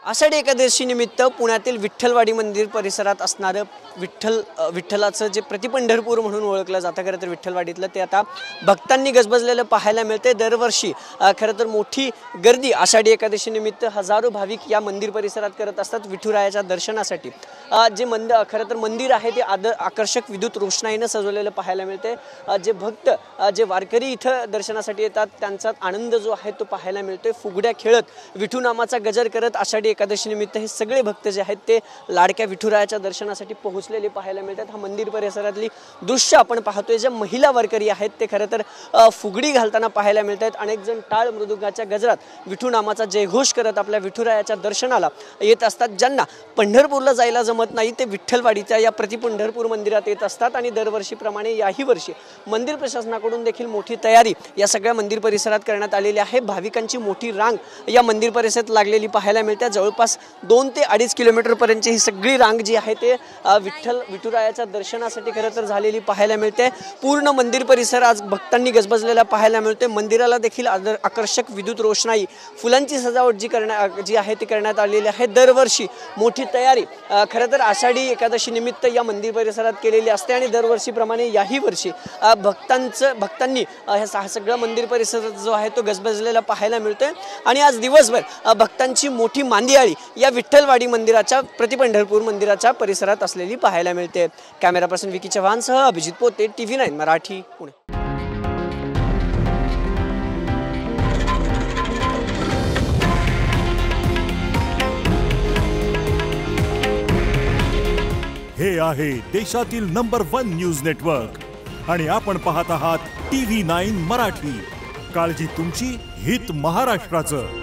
आषाढी एकादशी निमित्त पुण्यातील विठ्ठलवाडी मंदिर परिसरात असणारं विठ्ठलाचं जे प्रतिपंढरपूर म्हणून ओळखलं जातं खरं तर विठ्ठलवाडीतलं ते आता भक्तांनी गजबजलेलं पाहायला मिळते। दरवर्षी खरं तर मोठी गर्दी आषाढी एकादशी निमित्त हजारो भाविक या मंदिर परिसरात करत असतात विठुरायाच्या दर्शनासाठी। जे खरं तर मंदिर आहे ते आकर्षक विद्युत रोषणाईने सजवलेलं पाहायला मिळते। जे भक्त जे वारकरी इथं दर्शनासाठी येतात त्यांचा आनंद जो आहे तो पाहायला मिळतोय। फुगड्या खेळत विठू नामाचा गजर करत आषाढी एकादशी निमित्त हे सगळे भक्त जे आहेत ते लाडक्या विठुरायाच्या दर्शनासाठी पोहोचलेले पाहायला मिळतात। हा मंदिर परिसरातली दृश्य आपण पाहतोय। जे महिला वारकरी आहेत ते खरं तर फुगडी घालताना पाहायला मिळतात। अनेक जण टाळ मृदुंगाच्या गजरात विठू नामाचा जयघोष करत आपल्या विठुरायाच्या दर्शनाला येत असतात। ज्यांना पंढरपूरला जायला जमत नाही ते विठ्ठलवाडीच्या या प्रतिपंढरपूर मंदिरात येत असतात आणि दरवर्षीप्रमाणे याही वर्षी मंदिर प्रशासनाकडून देखील मोठी तयारी या सगळ्या मंदिर परिसरात करण्यात आलेली आहे। भाविकांची मोठी रांग या मंदिर परिसरात लागलेली पाहायला मिळते। जवळपास 2 ते 2.5 किलोमीटर पर्यंतची ही सगळी रांग जी आहे ते विठुरायाच्या दर्शनासाठी खरं तर झालेली पाहायला मिळते। पूर्ण मंदिर परिसर आज भक्तांनी गजबजलेला पाहायला मिळते। मंदिराला देखील आकर्षक विद्युत रोषणाई फुलांची सजावट जी आहे ती करण्यात आलेली आहे। दरवर्षी मोठी तयारी खरं तर आषाढी एकादशी निमित्त या मंदिर परिसरात केलेली असते आणि दरवर्षीप्रमाणे याही वर्षी भक्तांनी हा सगळा मंदिर परिसर जो आहे तो गजबजलेला पाहायला मिळतोय आणि आज दिवसभर भक्तांची मोठी मांदियाळी या विठ्ठलवाडी मंदिराच्या प्रतिपंढरपूर मंदिराच्या परिसरात असलेली पाहायला मिळते। कॅमेरा पर्सन विकी चव्हाणसह अभिजित पोते, TV9 मराठी, पुणे। हे आहे देशातील नंबर 1 न्यूज नेटवर्क आणि आपण पाहत आहात TV9 मराठी। काळजी तुमची, हित महाराष्ट्राचं।